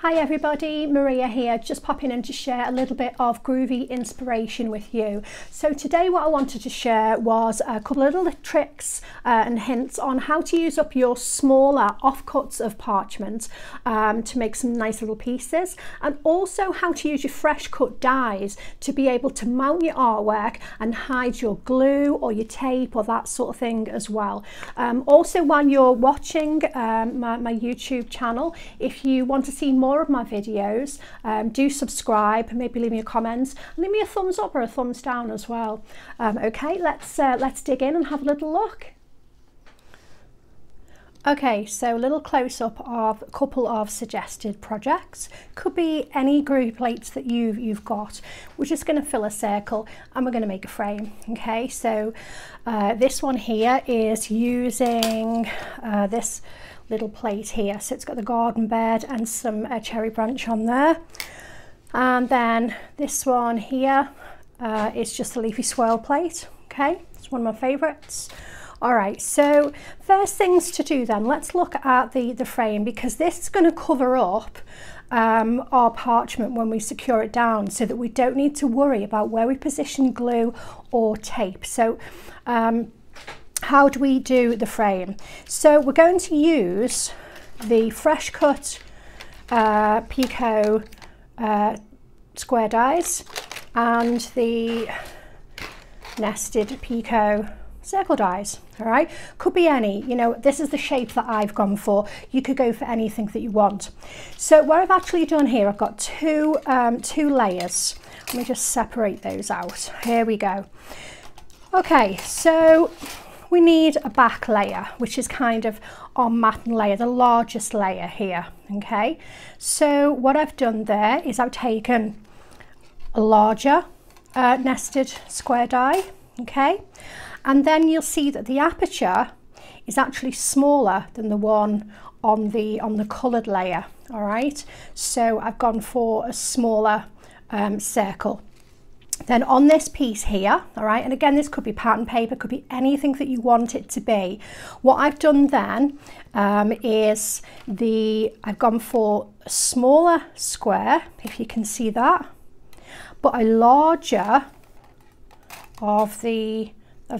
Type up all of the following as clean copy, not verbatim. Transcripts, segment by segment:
Hi everybody, Maria here, just popping in to share a little bit of Groovi inspiration with you. So today what I wanted to share was a couple of little tricks and hints on how to use up your smaller offcuts of parchment to make some nice little pieces, and also how to use your fresh cut dies to be able to mount your artwork and hide your glue or your tape or that sort of thing as well. Also, while you're watching my YouTube channel, if you want to see more of my videos, do subscribe, maybe leave me a comment, leave me a thumbs up or a thumbs down as well. Okay, let's dig in and have a little look. Okay, so a little close-up of a couple of suggested projects. Could be any Groovi plates that you've got. We're just going to fill a circle and we're going to make a frame. Okay, so this one here is using this little plate here. So it's got the garden bed and some cherry branch on there. And then this one here is just a leafy swirl plate. Okay, it's one of my favorites. All right, so first things to do then, let's look at the frame, because this is going to cover up our parchment when we secure it down, so that we don't need to worry about where we position glue or tape. So how do we do the frame? So we're going to use the fresh cut Pico square dies and the nested Pico circle dies. All right, could be any, you know, this is the shape that I've gone for. You could go for anything that you want. So what I've actually done here, I've got two layers. Let me just separate those out. Here we go. Okay, so we need a back layer, which is kind of our matten layer, the largest layer here. Okay, so what I've done there is I've taken a larger nested square die. Okay, and then you'll see that the aperture is actually smaller than the one on the coloured layer. All right, so I've gone for a smaller circle. Then on this piece here, all right, and again, this could be pattern paper, could be anything that you want it to be. What I've done then is I've gone for a smaller square, if you can see that, but a larger of the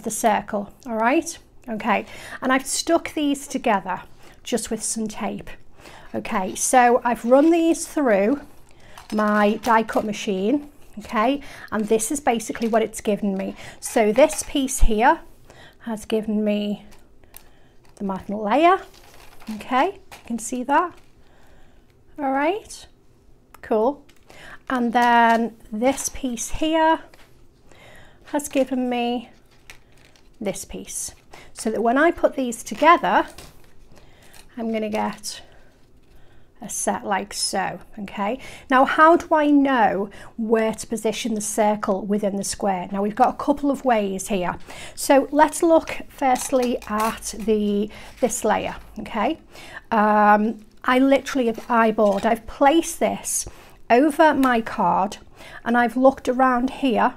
circle. All right, okay, and I've stuck these together just with some tape. Okay, so I've run these through my die cut machine. Okay, and this is basically what it's given me. So this piece here has given me the matten layer. Okay, you can see that. All right, cool. And then this piece here has given me this piece, so that when I put these together, I'm going to get a set like so. Okay, now how do I know where to position the circle within the square? Now we've got a couple of ways here. So let's look firstly at this layer. Okay, I literally have eyeballed, I've placed this over my card and I've looked around here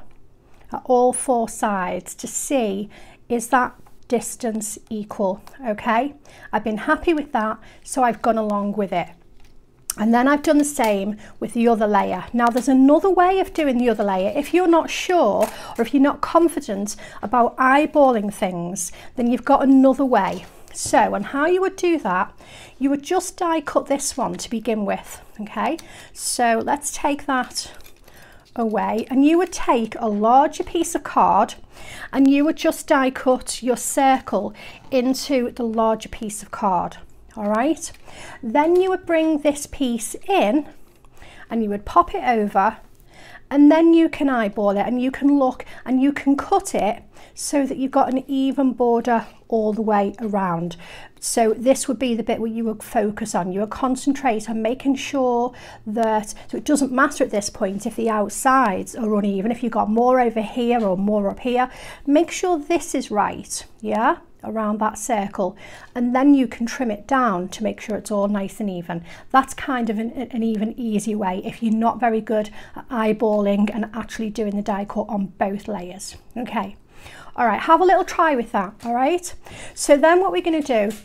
at all four sides to see, is that distance equal? Okay, I've been happy with that, so I've gone along with it. And then I've done the same with the other layer. Now there's another way of doing the other layer. If you're not sure, or if you're not confident about eyeballing things, then you've got another way. So, and how you would do that, you would just die cut this one to begin with. Okay, so let's take that away, and you would take a larger piece of card and you would just die cut your circle into the larger piece of card. All right, then you would bring this piece in and you would pop it over, and then you can eyeball it and you can look and you can cut it so that you've got an even border all the way around. So this would be the bit where you would focus on. You would concentrate on making sure that, so it doesn't matter at this point if the outsides are uneven, if you've got more over here or more up here, make sure this is right, yeah, around that circle, and then you can trim it down to make sure it's all nice and even. That's kind of an even easy way if you're not very good at eyeballing and actually doing the die cut on both layers. Okay, all right, have a little try with that. All right, so then what we're going to do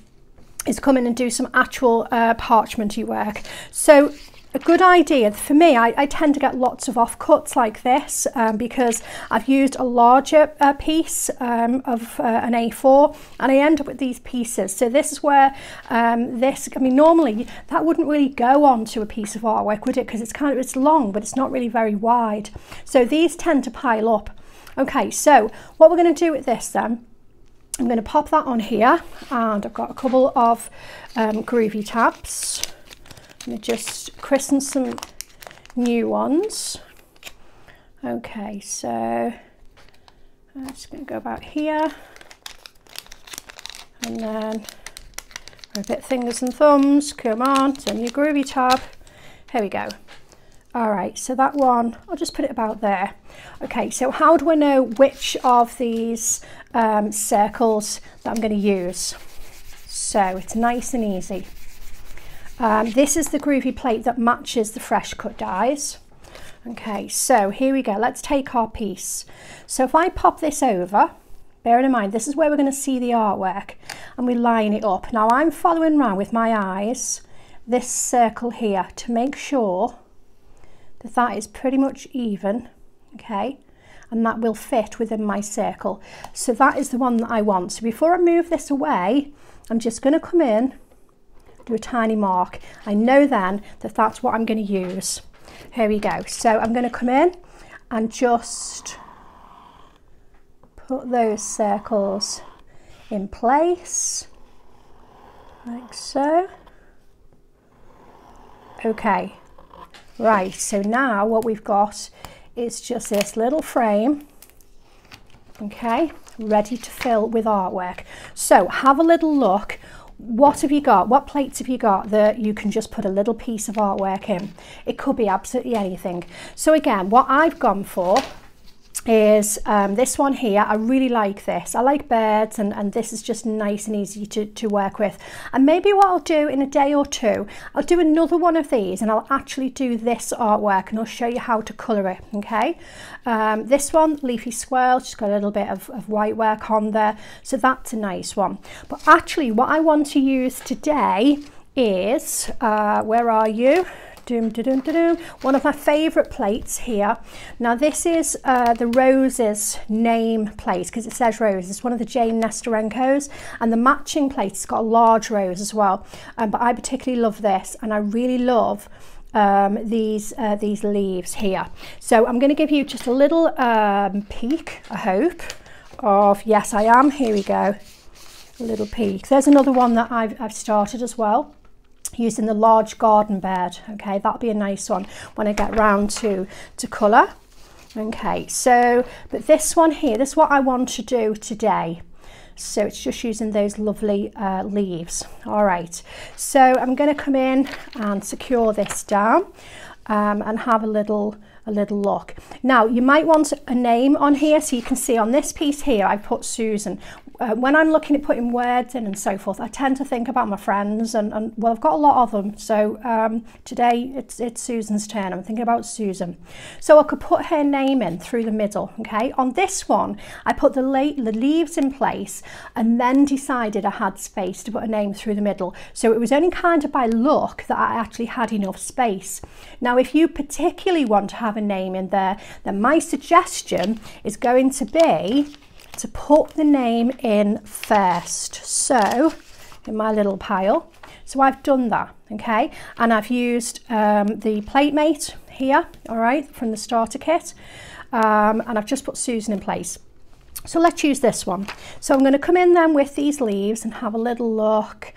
is come in and do some actual parchmenty work. So a good idea for me, I tend to get lots of offcuts like this because I've used a larger piece of an A4 and I end up with these pieces. So this is where I mean, normally that wouldn't really go onto a piece of artwork, would it? Because it's long, but it's not really very wide. So these tend to pile up. Okay, so what we're going to do with this then, I'm going to pop that on here, and I've got a couple of Groovi tabs. I'm going to just christen some new ones. Okay, so I'm just going to go about here, and then repeat fingers and thumbs. Come on, turn your Groovi tab. Here we go. All right, so that one, I'll just put it about there. Okay, so how do I know which of these circles that I'm going to use? So it's nice and easy. This is the Groovi plate that matches the fresh cut dies. Okay, so here we go. Let's take our piece. So if I pop this over, bearing in mind this is where we're going to see the artwork, and we line it up. Now I'm following around with my eyes this circle here to make sure that that is pretty much even, okay, and that will fit within my circle. So that is the one that I want. So before I move this away, I'm just going to come in, do a tiny mark. I know then that that's what I'm going to use. Here we go. So I'm going to come in and just put those circles in place, like so. Okay, right, so now what we've got is just this little frame, okay, ready to fill with artwork. So have a little look. What have you got? What plates have you got that you can just put a little piece of artwork in? It could be absolutely anything. So again, what I've gone for is this one here. I really like this. I like birds, and this is just nice and easy to work with. And maybe what I'll do in a day or two, I'll do another one of these and I'll actually do this artwork and I'll show you how to colour it, okay? This one, Leafy Squirrel, just got a little bit of white work on there, so that's a nice one. But actually what I want to use today is, where are you? One of my favourite plates here. Now this is the Roses name plate, because it says Rose. It's one of the Jane Nesterenko's, and the matching plate has got a large rose as well. But I particularly love this, and I really love these leaves here. So I'm going to give you just a little peek, I hope, of, yes I am, here we go, a little peek. There's another one that I've started as well, using the large garden bed. Okay, that'll be a nice one when I get round to colour. Okay, so but this one here, this is what I want to do today. So it's just using those lovely leaves. All right, so I'm going to come in and secure this down and have a little look. Now you might want a name on here, so you can see on this piece here I put Susan. When I'm looking at putting words in and so forth, I tend to think about my friends, and well, I've got a lot of them. So today it's Susan's turn. I'm thinking about Susan. So I could put her name in through the middle, okay? On this one, I put the leaves in place and then decided I had space to put a name through the middle. So it was only kind of by luck that I actually had enough space. Now, if you particularly want to have a name in there, then my suggestion is going to be to put the name in first. So in my little pile, so I've done that, okay, and I've used the Platemate here, all right, from the starter kit, and I've just put Susan in place. So let's use this one. So I'm going to come in then with these leaves and have a little look,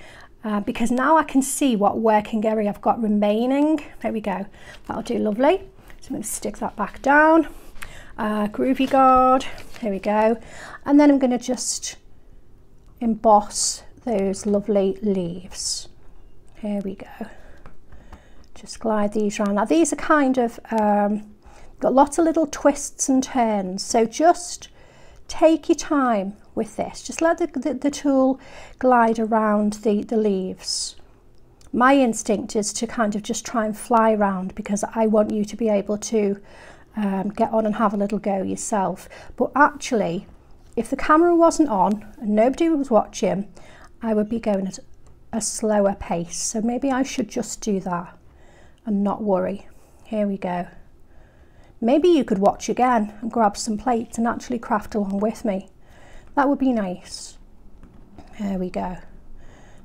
because now I can see what working area I've got remaining. There we go, that'll do lovely. So I'm going to stick that back down. Groovi guard, here we go, and then I'm going to just emboss those lovely leaves. Here we go, just glide these around. Now these are kind of got lots of little twists and turns, so just take your time with this. Just let the tool glide around the leaves. My instinct is to kind of just try and fly around, because I want you to be able to get on and have a little go yourself. But actually, if the camera wasn't on and nobody was watching, I would be going at a slower pace. So maybe I should just do that. and not worry. Here we go. Maybe you could watch again and grab some plates and actually craft along with me. That would be nice. There we go.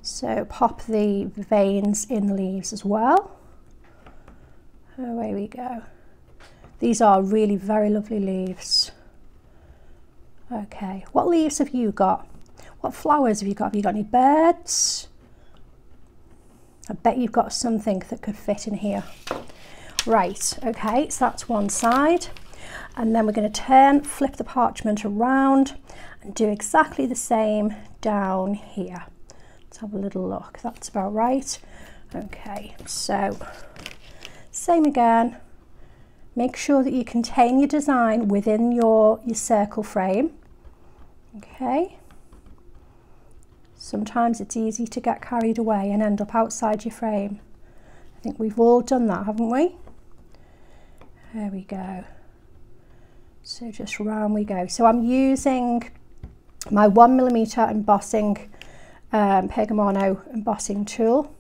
So pop the veins in the leaves as well. Away we go. These are really very lovely leaves. Okay, what leaves have you got? What flowers have you got? Have you got any birds? I bet you've got something that could fit in here. Right, okay, so that's one side. And then we're going to flip the parchment around and do exactly the same down here. Let's have a little look. That's about right. Okay, so same again. Make sure that you contain your design within your circle frame. Okay. Sometimes it's easy to get carried away and end up outside your frame. I think we've all done that, haven't we? There we go. So just round we go. So I'm using my 1mm embossing Pergamano embossing tool.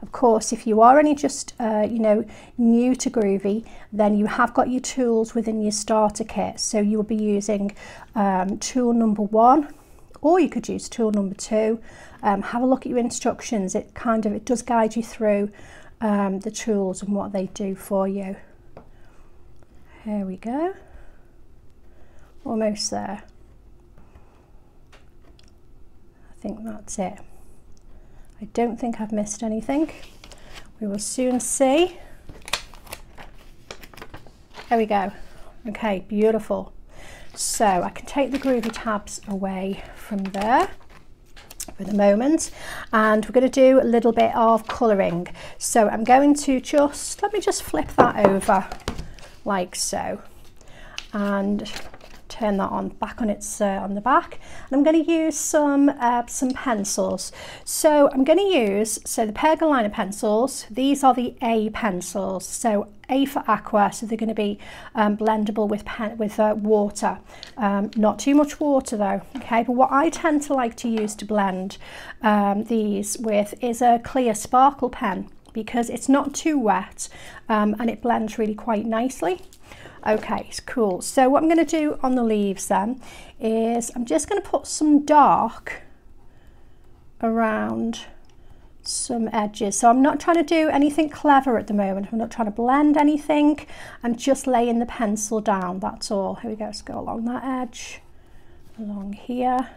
Of course, if you are only just you know, new to Groovi, then you have got your tools within your starter kit. So you will be using tool number 1, or you could use tool number 2. Have a look at your instructions. It does guide you through the tools and what they do for you. Here we go. Almost there. I think that's it. I don't think I've missed anything. We will soon see. There we go. Okay, beautiful. So I can take the Groovi tabs away from there for the moment, and we're going to do a little bit of colouring. So I'm going to let me just flip that over like so, and turn that on back on its on the back, and I'm going to use some pencils. So I'm going to use the Pergalina pencils. These are the A pencils, so A for aqua, so they're going to be blendable with water. Not too much water though, okay? But what I tend to like to use to blend these with is a clear sparkle pen, because it's not too wet and it blends really quite nicely. Okay, cool. So what I'm going to do on the leaves then is I'm just going to put some dark around some edges. So I'm not trying to do anything clever at the moment. I'm not trying to blend anything. I'm just laying the pencil down, that's all. Here we go. Let's go along that edge, along here.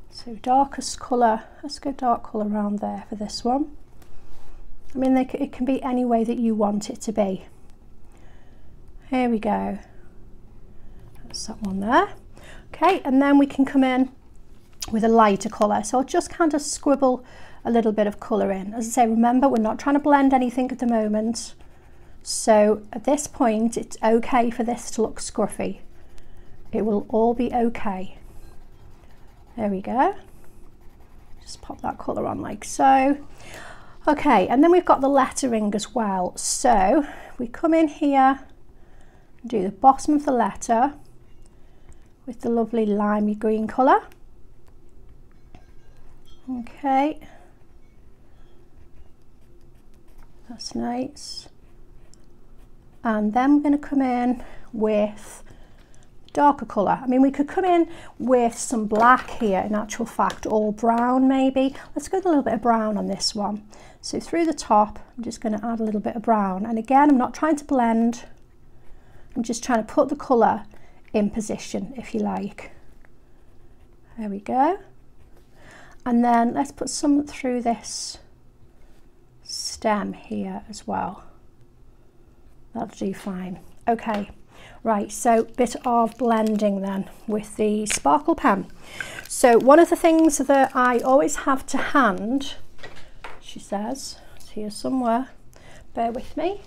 So darkest colour, let's go dark colour around there for this one. I mean, it can be any way that you want it to be. Here we go. That's that one there. Okay, and then we can come in with a lighter colour. So I'll just kind of scribble a little bit of colour in. As I say, remember, we're not trying to blend anything at the moment. So at this point, it's okay for this to look scruffy. It will all be okay. There we go. Just pop that colour on like so. Okay, and then we've got the lettering as well. So we come in here, do the bottom of the letter with the lovely limey green colour. Okay, that's nice. And then we're going to come in with darker colour. I mean, we could come in with some black here, in actual fact, or brown maybe. Let's go with a little bit of brown on this one. So through the top, I'm just going to add a little bit of brown. And again, I'm not trying to blend. I'm just trying to put the colour in position, if you like. There we go. And then let's put some through this stem here as well. That'll do fine. Okay, right, so bit of blending then with the sparkle pen. So one of the things that I always have to hand, she says, it's here somewhere, bear with me.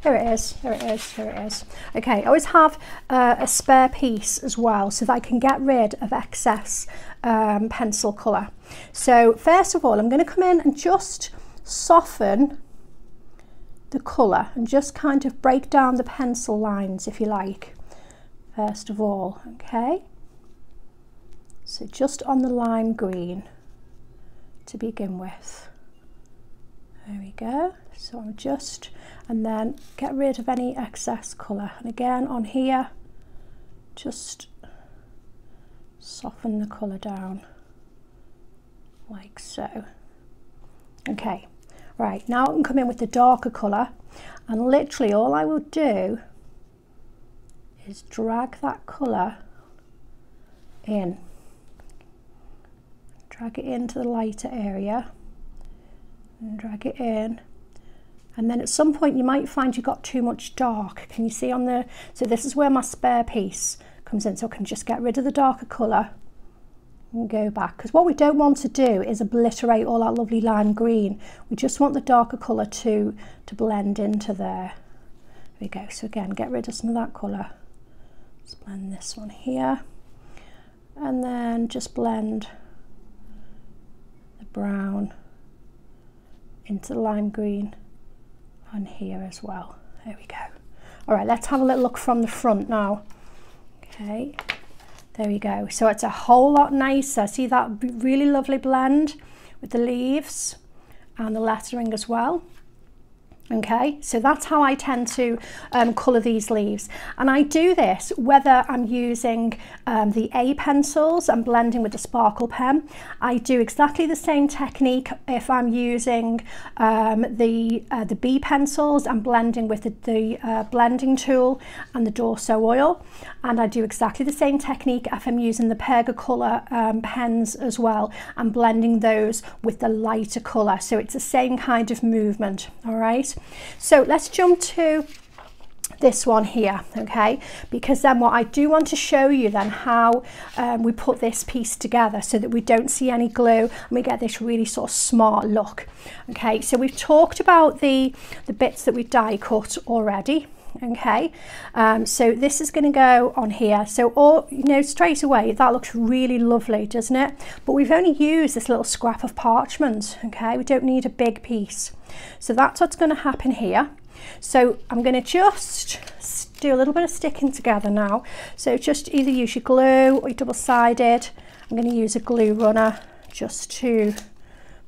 Here it is, here it is, here it is. Okay, I always have a spare piece as well so that I can get rid of excess pencil colour. So first of all, I'm going to come in and just soften the colour and just kind of break down the pencil lines, if you like, first of all, okay? So just on the lime green to begin with. There we go. So I'm just, and then get rid of any excess colour. And again on here, just soften the colour down like so. Okay, right, now I can come in with the darker colour, and literally all I will do is drag that colour in. Drag it into the lighter area and drag it in, and then at some point you might find you've got too much dark. Can you see on the, so this is where my spare piece comes in, so I can just get rid of the darker colour and go back, because what we don't want to do is obliterate all that lovely lime green. We just want the darker colour to blend into there. There we go. So again, get rid of some of that colour. Let's blend this one here, and then just blend the brown into the lime green on here as well. There we go. All right, let's have a little look from the front now. Okay, there we go. So it's a whole lot nicer. See that really lovely blend with the leaves and the lettering as well. Okay, so that's how I tend to colour these leaves, and I do this whether I'm using the A pencils and blending with the sparkle pen. I do exactly the same technique if I'm using the B pencils and blending with the blending tool and the Dorso oil, and I do exactly the same technique if I'm using the Pergacolour pens as well and blending those with the lighter colour. So it's the same kind of movement. All right. So let's jump to this one here, okay, because then what I do want to show you then how we put this piece together so that we don't see any glue and we get this really sort of smart look. Okay, so we've talked about the bits that we die cut already. Okay, so this is going to go on here, so all, you know, straight away that looks really lovely, doesn't it? But we've only used this little scrap of parchment. Okay, we don't need a big piece, so that's what's going to happen here. So I'm going to just do a little bit of sticking together now, so just either use your glue or your double-sided. I'm going to use a glue runner just to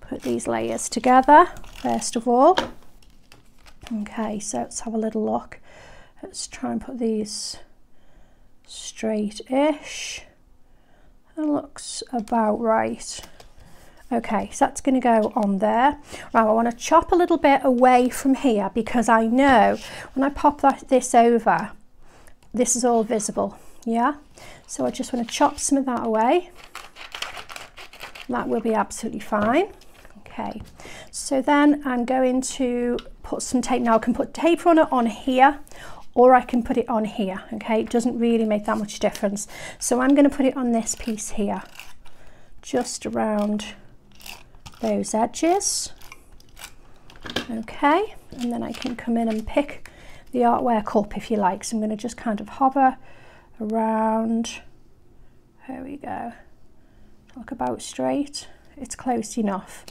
put these layers together first of all. Okay, so let's have a little look. Let's try and put these straight-ish. That looks about right. Okay, so that's going to go on there. Right, I want to chop a little bit away from here because I know when I pop this over, this is all visible, yeah? So I just want to chop some of that away. That will be absolutely fine. Okay, so then I'm going to put some tape. Now I can put tape on it on here, or I can put it on here. Okay, it doesn't really make that much difference. So I'm going to put it on this piece here, just around those edges. Okay, and then I can come in and pick the artwork up if you like. So I'm going to just kind of hover around. There we go. Look about straight. It's close enough.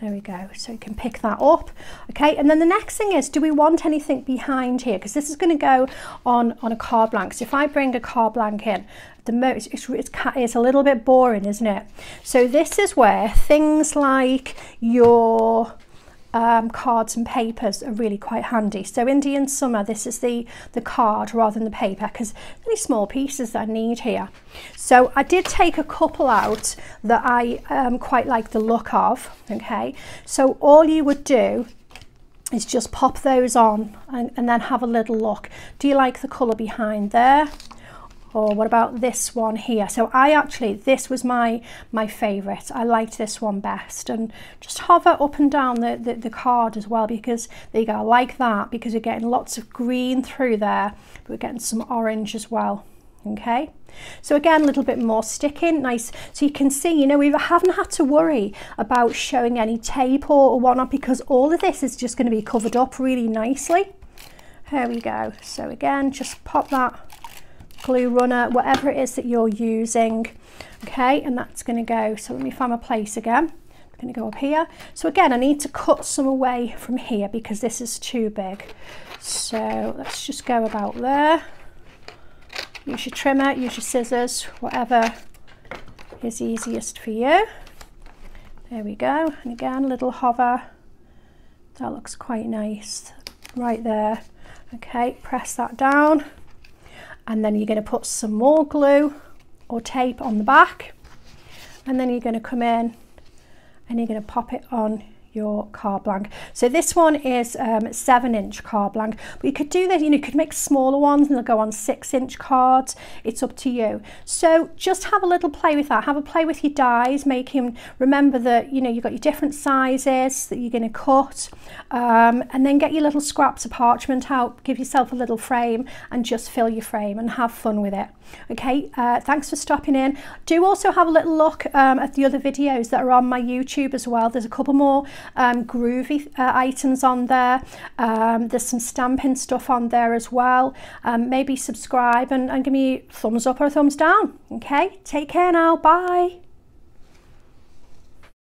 There we go, so you can pick that up. Okay, and then the next thing is, do we want anything behind here? Because this is going to go on a card blank. So if I bring a card blank in, it's a little bit boring, isn't it? So this is where things like your cards and papers are really quite handy. So Indian Summer, this is the card rather than the paper, because really small pieces that I need here. So I did take a couple out that I quite like the look of. Okay, so all you would do is just pop those on and then have a little look. Do you like the colour behind there? Or what about this one here? So this was my favourite. I liked this one best. And just hover up and down the card as well, because there you go, I like that, because we're getting lots of green through there, but we're getting some orange as well. Okay, so again, a little bit more sticking, nice. So you can see, you know, we haven't had to worry about showing any tape or whatnot, because all of this is just going to be covered up really nicely. There we go. So again, just pop that glue runner, whatever it is that you're using. Okay, and that's going to go, so let me find my place again. I'm going to go up here. So again, I need to cut some away from here because this is too big. So let's just go about there. Use your trimmer, use your scissors, whatever is easiest for you. There we go, and again, a little hover That looks quite nice right there. Okay, press that down, and then you're going to put some more glue or tape on the back, and then you're going to come in and you're going to pop it on your card blank. So this one is 7-inch card blank, but you could do this, you could make smaller ones and they'll go on 6-inch cards. It's up to you. So just have a little play with that. Have a play with your dies, remember that you've got your different sizes that you're going to cut, and then get your little scraps of parchment out, give yourself a little frame and just fill your frame and have fun with it. Okay, thanks for stopping in. Do also have a little look at the other videos that are on my YouTube as well. There's a couple more Groovi items on there. There's some stamping stuff on there as well. Maybe subscribe and give me a thumbs up or a thumbs down. Okay, take care now. Bye.